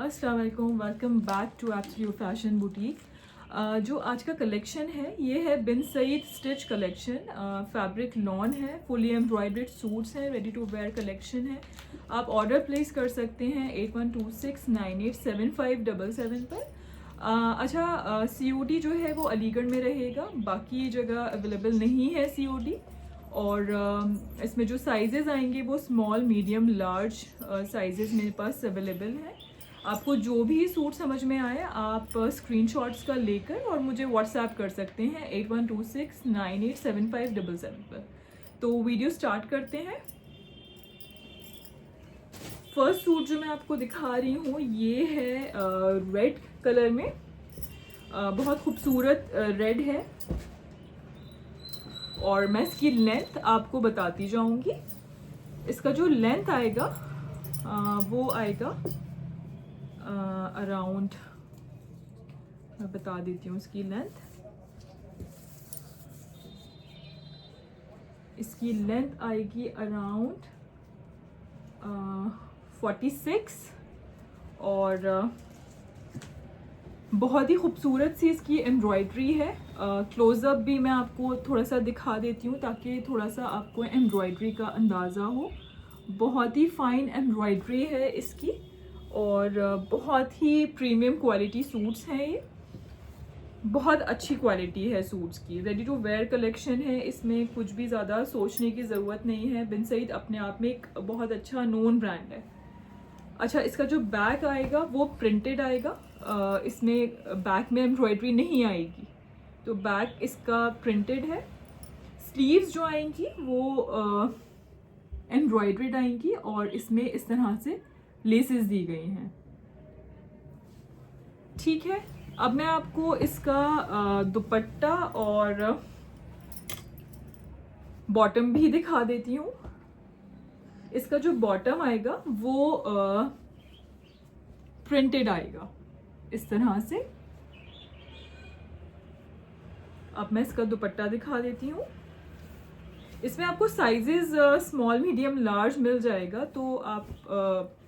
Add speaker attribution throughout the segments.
Speaker 1: अस्सलाम वालेकुम, welcome back to absolute fashion boutique. जो आज का कलेक्शन है ये है Bin Saeed stitch collection. Fabric lawn है, फुली एम्ब्रॉयडर्ड सूट्स हैं, रेडी टू वेयर कलेक्शन है। आप ऑर्डर प्लेस कर सकते हैं 8126987577 पर। अच्छा, COD जो है वो अलीगढ़ में रहेगा, बाकी जगह अवेलेबल नहीं है COD। और इसमें जो साइजेस आएंगे वो स्मॉल, मीडियम, लार्ज साइजेस मेरे पास अवेलेबल हैं। आपको जो भी सूट समझ में आए आप स्क्रीनशॉट्स का लेकर और मुझे व्हाट्सएप कर सकते हैं 8126987577 पर। तो वीडियो स्टार्ट करते हैं। फर्स्ट सूट जो मैं आपको दिखा रही हूँ ये है रेड कलर में। बहुत खूबसूरत रेड है और मैं इसकी लेंथ आपको बताती जाऊंगी। इसका जो लेंथ आएगा वो आएगा अराउंड, मैं बता देती हूँ इसकी लेंथ। इसकी लेंथ आएगी अराउंड 46 और बहुत ही खूबसूरत सी इसकी एम्ब्रॉयडरी है। क्लोज़अप भी मैं आपको थोड़ा सा दिखा देती हूँ ताकि थोड़ा सा आपको एम्ब्रॉयडरी का अंदाज़ा हो। बहुत ही फाइन एम्ब्रॉयडरी है इसकी और बहुत ही प्रीमियम क्वालिटी सूट्स हैं ये। बहुत अच्छी क्वालिटी है सूट्स की, रेडी टू वेयर कलेक्शन है। इसमें कुछ भी ज़्यादा सोचने की ज़रूरत नहीं है। बिन सईद अपने आप में एक बहुत अच्छा नोन ब्रांड है। अच्छा, इसका जो बैक आएगा वो प्रिंटेड आएगा। इसमें बैक में एम्ब्रॉयडरी नहीं आएगी, तो बैक इसका प्रिंटेड है। स्लीव्स जो आएंगी वो एम्ब्रॉयडर्ड आएंगी और इसमें इस तरह से लेसेस दी गई हैं। ठीक है, अब मैं आपको इसका दुपट्टा और बॉटम भी दिखा देती हूँ। इसका जो बॉटम आएगा वो प्रिंटेड आएगा इस तरह से। अब मैं इसका दुपट्टा दिखा देती हूँ। इसमें आपको साइजेस स्मॉल, मीडियम, लार्ज मिल जाएगा, तो आप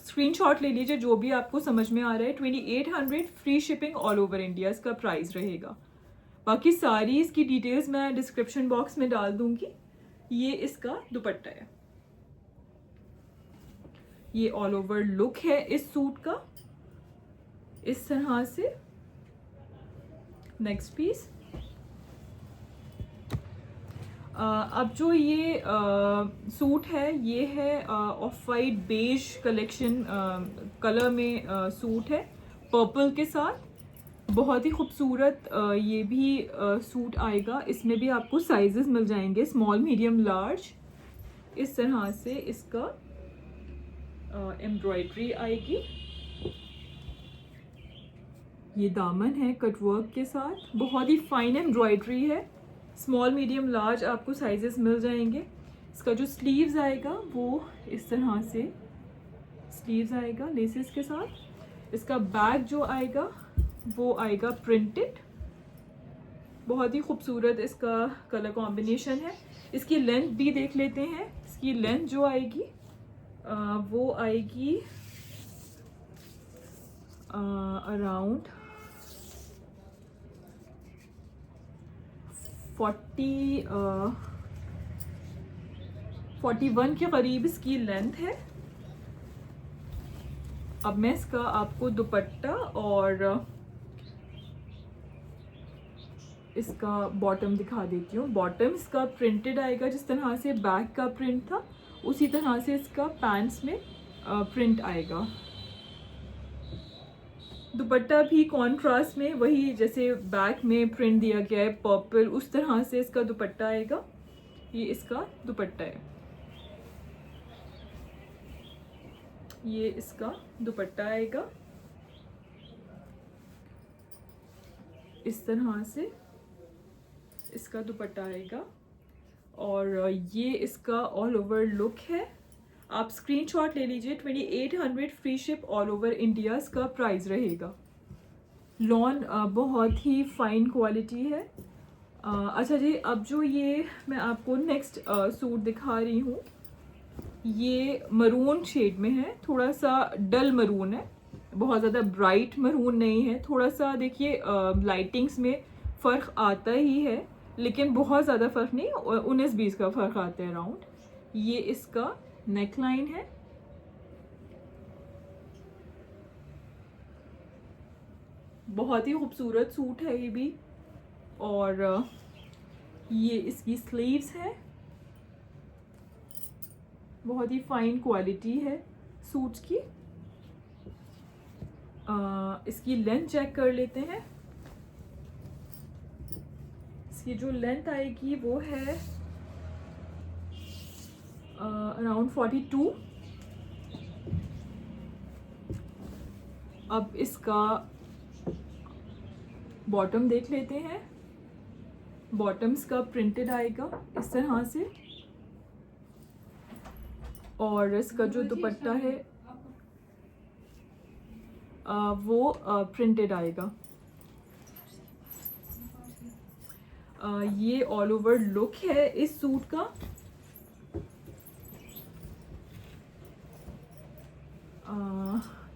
Speaker 1: स्क्रीनशॉट ले लीजिए जो भी आपको समझ में आ रहा है। 2800 free shipping all over India इसका प्राइस रहेगा। बाकी सारी इसकी डिटेल्स मैं डिस्क्रिप्शन बॉक्स में डाल दूंगी। ये इसका दुपट्टा है, ये ऑल ओवर लुक है इस सूट का इस तरह से। Next piece. अब जो ये सूट है ये है off white beige collection colour में सूट है, पर्पल के साथ। बहुत ही खूबसूरत ये भी सूट आएगा। इसमें भी आपको साइजेस मिल जाएंगे, स्मॉल, मीडियम, लार्ज। इस तरह से इसका एम्ब्रॉयडरी आएगी। ये दामन है कटवर्क के साथ, बहुत ही फाइन एम्ब्रॉयडरी है। स्मॉल, मीडियम, लार्ज आपको साइजेस मिल जाएंगे। इसका जो स्लीव्स आएगा वो इस तरह से स्लीव्स आएगा लेसेस के साथ। इसका बैक जो आएगा वो आएगा प्रिंटेड। बहुत ही खूबसूरत इसका कलर कॉम्बिनेशन है। इसकी लेंथ भी देख लेते हैं। इसकी लेंथ जो आएगी वो आएगी अराउंड 41 के करीब इसकी लेंथ है। अब मैं इसका आपको दुपट्टा और इसका बॉटम दिखा देती हूँ। बॉटम इसका प्रिंटेड आएगा, जिस तरह से बैक का प्रिंट था उसी तरह से इसका पैंट्स में प्रिंट आएगा। दुपट्टा भी कॉन्ट्रास्ट में वही जैसे बैक में प्रिंट दिया गया है पर्पल, उस तरह से इसका दुपट्टा आएगा। ये इसका दुपट्टा है, ये इसका दुपट्टा आएगा इस तरह से। इसका दुपट्टा आएगा और ये इसका ऑल ओवर लुक है। आप स्क्रीनशॉट ले लीजिए। 2800 free ship all over India इसका प्राइस रहेगा। लॉन बहुत ही फाइन क्वालिटी है। अच्छा जी, अब जो ये मैं आपको नेक्स्ट सूट दिखा रही हूँ ये मरून शेड में है, थोड़ा सा डल मरून है। बहुत ज़्यादा ब्राइट मरून नहीं है, थोड़ा सा देखिए लाइटिंग्स में फ़र्क आता ही है, लेकिन बहुत ज़्यादा फ़र्क नहीं, 19-20 का फ़र्क आता है अराउंड। ये इसका नेक लाइन है। बहुत ही खूबसूरत सूट है ये भी। और ये इसकी स्लीव्स है, बहुत ही फाइन क्वालिटी है सूट्स की। इसकी लेंथ चेक कर लेते हैं। इसकी जो लेंथ आएगी वो है अराउंड 42। अब इसका बॉटम देख लेते हैं। बॉटम्स का प्रिंटेड आएगा इस तरह से, और इसका जो दुपट्टा है वो प्रिंटेड आएगा। ये ऑल ओवर लुक है इस सूट का।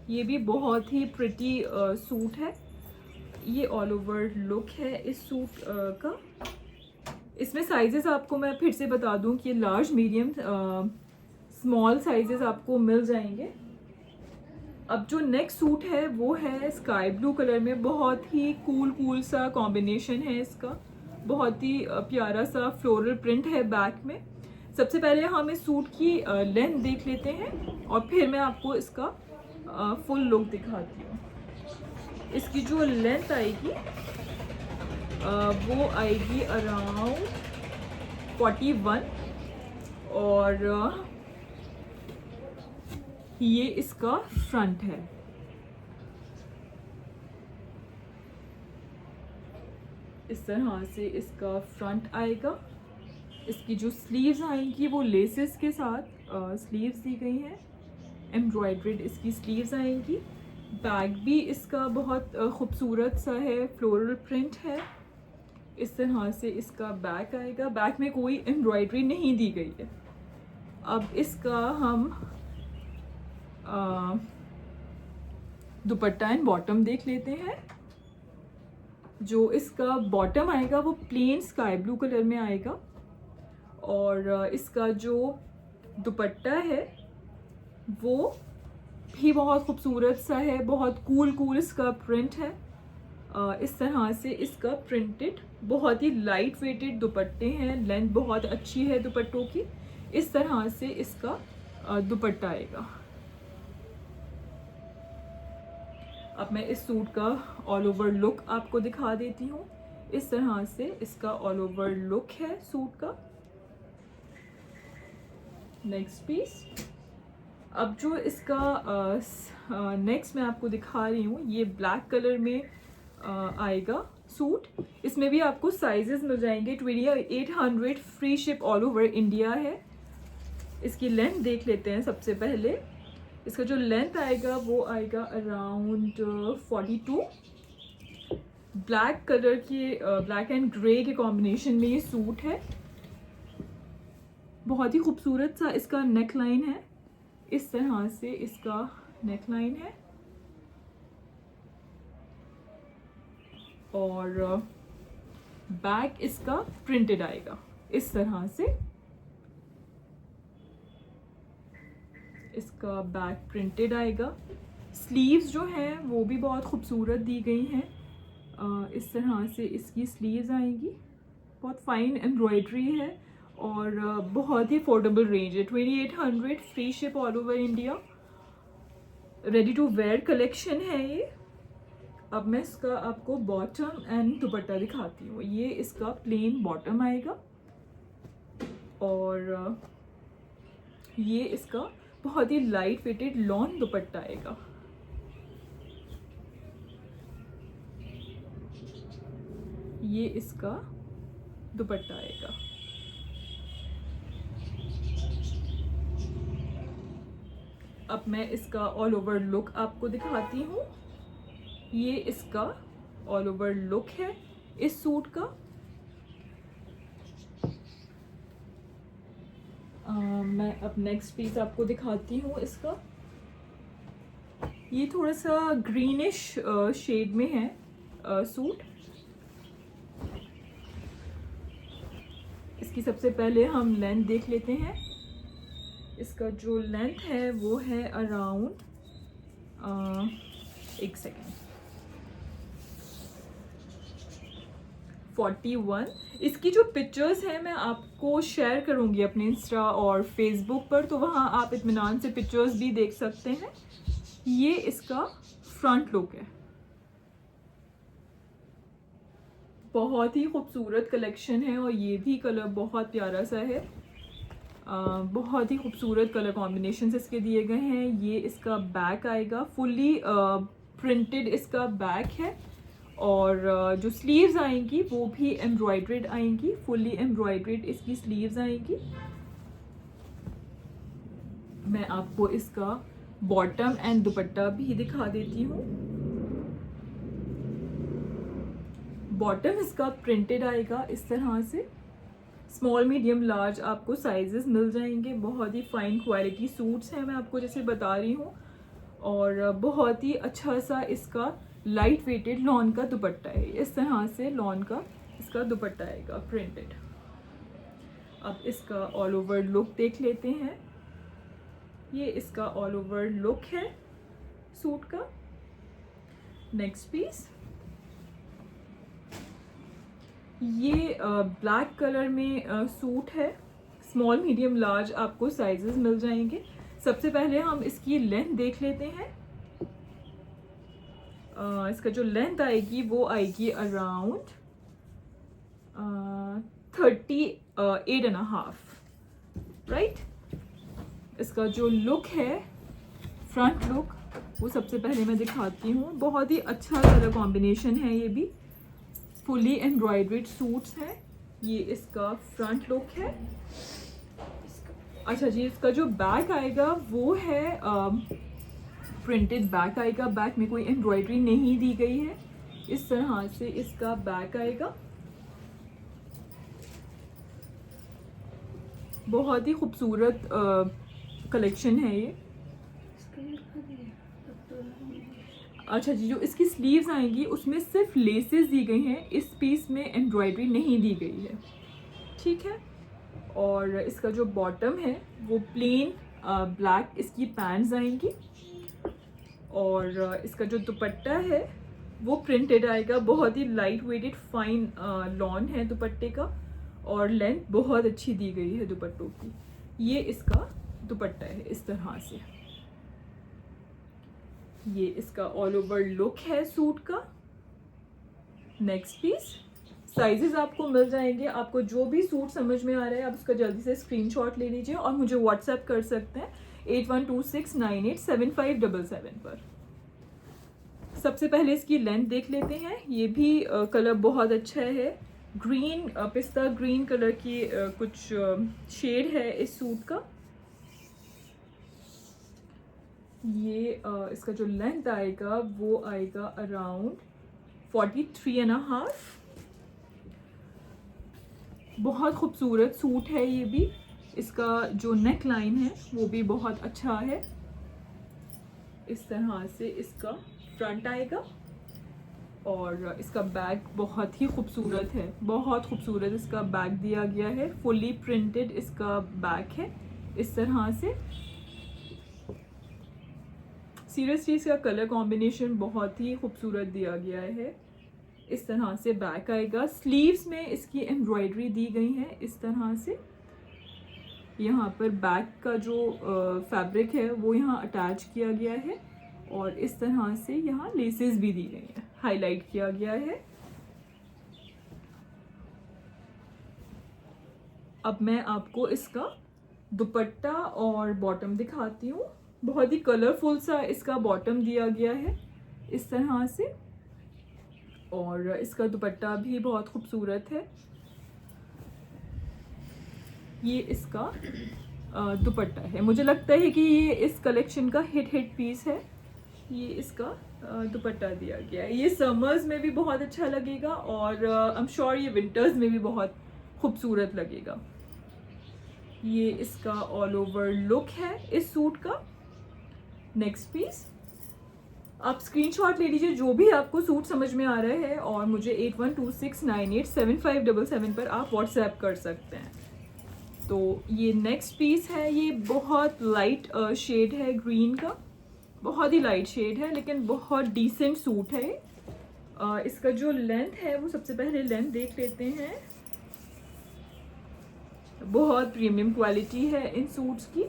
Speaker 1: ये भी बहुत ही प्रिटी सूट है। ये ऑल ओवर लुक है इस सूट का। इसमें साइजेस आपको मैं फिर से बता दूं कि लार्ज, मीडियम, स्मॉल साइजेस आपको मिल जाएंगे। अब जो नेक्स्ट सूट है वो है स्काई ब्लू कलर में। बहुत ही कूल सा कॉम्बिनेशन है इसका। बहुत ही प्यारा सा फ्लोरल प्रिंट है बैक में। सबसे पहले हम इस सूट की लेंथ देख लेते हैं और फिर मैं आपको इसका फुल लुक दिखाती हूँ। इसकी जो लेंथ आएगी वो आएगी अराउंड 41, और ये इसका फ्रंट है। इस तरह से इसका फ्रंट आएगा। इसकी जो स्लीव्स आएंगी वो लेसेस के साथ स्लीव्स दी गई हैं। एम्ब्रॉयड्रीड इसकी स्लीव्स आएंगी। बैक भी इसका बहुत खूबसूरत सा है, फ्लोरल प्रिंट है। इस तरह से इसका बैक आएगा। बैक में कोई एम्ब्रॉयड्री नहीं दी गई है। अब इसका हम दुपट्टा एंड बॉटम देख लेते हैं। जो इसका बॉटम आएगा वो प्लेन स्काई ब्लू कलर में आएगा, और इसका जो दुपट्टा है वो भी बहुत खूबसूरत सा है। बहुत कूल इसका प्रिंट है। इस तरह से इसका प्रिंटेड बहुत ही लाइट वेटेड दुपट्टे हैं। लेंथ बहुत अच्छी है दुपट्टों की। इस तरह से इसका दुपट्टा आएगा। अब मैं इस सूट का ऑल ओवर लुक आपको दिखा देती हूँ। इस तरह से इसका ऑल ओवर लुक है सूट का। Next piece. अब जो इसका नेक्स्ट मैं आपको दिखा रही हूँ, ये ब्लैक कलर में आएगा सूट। इसमें भी आपको साइजेस मिल जाएंगे। 2800 free ship all over India है। इसकी लेंथ देख लेते हैं सबसे पहले। इसका जो लेंथ आएगा वो आएगा अराउंड 42। ब्लैक कलर की, ब्लैक एंड ग्रे के कॉम्बिनेशन में ये सूट है। बहुत ही खूबसूरत सा इसका नेक लाइन है। इस तरह से इसका नेक लाइन है, और बैक इसका प्रिंटेड आएगा इस तरह से। इसका बैक प्रिंटेड आएगा। स्लीव्स जो हैं वो भी बहुत खूबसूरत दी गई हैं। इस तरह से इसकी स्लीव्स आएंगी। बहुत फाइन एम्ब्रॉयडरी है और बहुत ही अफोर्डेबल रेंज है। 2800 free ship all over India. Ready to wear collection है ये। अब मैं इसका आपको बॉटम एंड दुपट्टा दिखाती हूँ। ये इसका प्लेन बॉटम आएगा, और ये इसका बहुत ही लाइट वेटेड लॉन दुपट्टा आएगा। ये इसका दुपट्टा आएगा। अब मैं इसका ऑल ओवर लुक आपको दिखाती हूँ। ये इसका ऑल ओवर लुक है इस सूट का। मैं अब नेक्स्ट पीस आपको दिखाती हूँ इसका। ये थोड़ा सा ग्रीनिश शेड में है सूट। इसकी सबसे पहले हम लेंथ देख लेते हैं। इसका जो लेंथ है वो है अराउंड, एक सेकेंड, 41। इसकी जो पिक्चर्स हैं मैं आपको शेयर करूंगी अपने इंस्टा और फेसबुक पर, तो वहाँ आप इत्मीनान से पिक्चर्स भी देख सकते हैं। ये इसका फ्रंट लुक है। बहुत ही खूबसूरत कलेक्शन है और ये भी कलर बहुत प्यारा सा है। बहुत ही खूबसूरत कलर कॉम्बिनेशन इसके दिए गए हैं। ये इसका बैक आएगा, फुल्ली प्रिंटेड इसका बैक है। और जो स्लीव्स आएंगी वो भी एम्ब्रॉयड्रेड आएंगी, फुल्ली एम्ब्रॉयड्रेड इसकी स्लीव्स आएंगी। मैं आपको इसका बॉटम एंड दुपट्टा भी दिखा देती हूँ। बॉटम इसका प्रिंटेड आएगा इस तरह से। स्मॉल मीडियम लार्ज आपको साइजेस मिल जाएंगे। बहुत ही फाइन क्वालिटी सूट्स हैं, मैं आपको जैसे बता रही हूँ। और बहुत ही अच्छा सा इसका लाइट वेटेड लॉन का दुपट्टा है। इस तरह से लॉन का इसका दुपट्टा आएगा प्रिंटेड। अब इसका ऑल ओवर लुक देख लेते हैं। ये इसका ऑल ओवर लुक है सूट का। नेक्स्ट पीस, ये ब्लैक कलर में सूट है। स्मॉल मीडियम लार्ज आपको साइजेस मिल जाएंगे। सबसे पहले हम इसकी लेंथ देख लेते हैं। इसका जो लेंथ आएगी वो आएगी अराउंड 38.5, राइट। इसका जो लुक है, फ्रंट लुक, वो सबसे पहले मैं दिखाती हूँ। बहुत ही अच्छा कलर कॉम्बिनेशन है। ये भी फुली एम्ब्रॉयड्रेड सूट्स हैं। ये इसका फ्रंट लुक है। अच्छा जी, इसका जो बैक आएगा वो है प्रिंटेड बैक आएगा। बैक में कोई एम्ब्रॉयडरी नहीं दी गई है। इस तरह से इसका बैक आएगा। बहुत ही खूबसूरत कलेक्शन है ये। अच्छा जी, जो इसकी स्लीव्स आएंगी उसमें सिर्फ लेसेस दी गई हैं। इस पीस में एम्ब्रॉयडरी नहीं दी गई है, ठीक है। और इसका जो बॉटम है वो प्लेन ब्लैक इसकी पैंट्स आएंगी। और इसका जो दुपट्टा है वो प्रिंटेड आएगा। बहुत ही लाइट वेटेड फाइन लॉन है दुपट्टे का। और लेंथ बहुत अच्छी दी गई है दुपट्टों की। ये इसका दुपट्टा है इस तरह से। ये इसका ऑल ओवर लुक है सूट का। नेक्स्ट पीस, साइजेस आपको मिल जाएंगे। आपको जो भी सूट समझ में आ रहा है आप उसका जल्दी से स्क्रीनशॉट ले लीजिए और मुझे व्हाट्सएप कर सकते हैं 8126987577 पर। सबसे पहले इसकी लेंथ देख लेते हैं। ये भी कलर बहुत अच्छा है। ग्रीन, पिस्ता ग्रीन कलर की कुछ शेड है इस सूट का। ये इसका जो लेंथ आएगा वो आएगा अराउंड 43.5। बहुत खूबसूरत सूट है ये भी। इसका जो नेक लाइन है वो भी बहुत अच्छा है। इस तरह से इसका फ्रंट आएगा। और इसका बैक बहुत ही खूबसूरत है। बहुत खूबसूरत इसका बैक दिया गया है। फुली प्रिंटेड इसका बैक है इस तरह से। सीरियसली इसका कलर कॉम्बिनेशन बहुत ही खूबसूरत दिया गया है। इस तरह से बैक आएगा। स्लीव्स में इसकी एम्ब्रॉयडरी दी गई है इस तरह से। यहाँ पर बैक का जो फैब्रिक है वो यहाँ अटैच किया गया है। और इस तरह से यहाँ लेसेस भी दी गई हैं, हाईलाइट किया गया है। अब मैं आपको इसका दुपट्टा और बॉटम दिखाती हूँ। बहुत ही कलरफुल सा इसका बॉटम दिया गया है इस तरह से। और इसका दुपट्टा भी बहुत खूबसूरत है। ये इसका दुपट्टा है। मुझे लगता है कि ये इस कलेक्शन का हिट पीस है। ये इसका दुपट्टा दिया गया है। ये समर्स में भी बहुत अच्छा लगेगा और आई एम श्योर ये विंटर्स में भी बहुत खूबसूरत लगेगा। ये इसका ऑल ओवर लुक है इस सूट का। नेक्स्ट पीस, आप स्क्रीनशॉट ले लीजिए जो भी आपको सूट समझ में आ रहा है और मुझे 8126987577 पर आप व्हाट्सएप कर सकते हैं। तो ये नेक्स्ट पीस है, ये बहुत लाइट शेड है ग्रीन का, बहुत ही लाइट शेड है लेकिन बहुत डिसेंट सूट है। इसका जो लेंथ है वो सबसे पहले लेंथ देख लेते हैं। बहुत प्रीमियम क्वालिटी है इन सूट्स की।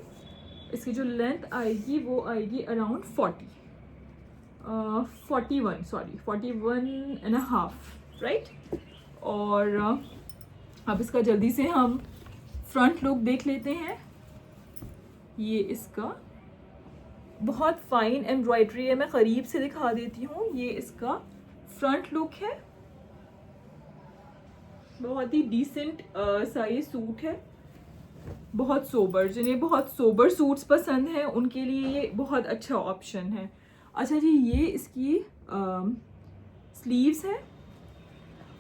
Speaker 1: इसकी जो लेंथ आएगी वो आएगी अराउंड 41.5 राइट। और अब इसका जल्दी से हम फ्रंट लुक देख लेते हैं। ये इसका बहुत फाइन एम्ब्रॉयडरी है, मैं करीब से दिखा देती हूँ। ये इसका फ्रंट लुक है, बहुत ही डिसेंट सा ये सूट है, बहुत सोबर। जिन्हें बहुत सोबर सूट्स पसंद हैं उनके लिए ये बहुत अच्छा ऑप्शन है। अच्छा जी, ये इसकी स्लीव्स है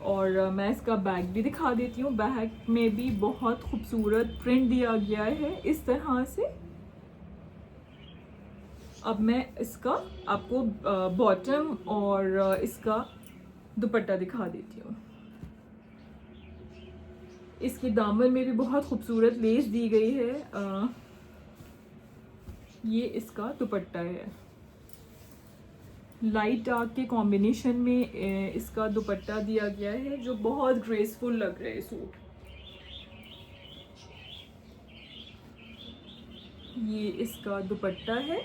Speaker 1: और मैं इसका बैग भी दिखा देती हूँ। बैग में भी बहुत खूबसूरत प्रिंट दिया गया है इस तरह से। अब मैं इसका आपको बॉटम और इसका दुपट्टा दिखा देती हूँ। इसके दामन में भी बहुत खूबसूरत लेस दी गई है। ये इसका दुपट्टा है, लाइट डार्क के कॉम्बिनेशन में इसका दुपट्टा दिया गया है जो बहुत ग्रेसफुल लग रहा है सूट। ये इसका दुपट्टा है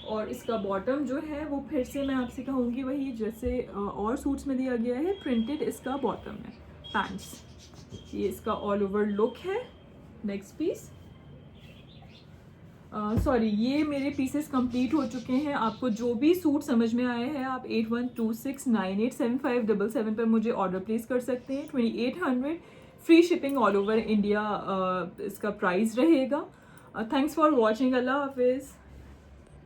Speaker 1: और इसका बॉटम जो है वो फिर से मैं आपसे कहूँगी वही जैसे और सूट्स में दिया गया है, प्रिंटेड इसका बॉटम है, पैंट्स। ये इसका ऑल ओवर लुक है। नेक्स्ट पीस, सॉरी ये मेरे पीसेस कंप्लीट हो चुके हैं। आपको जो भी सूट समझ में आए हैं आप 8126987577 पर मुझे ऑर्डर प्लेस कर सकते हैं। 2800 free shipping all over India इसका प्राइस रहेगा। Thanks for watching. अल्लाह हाफिज़।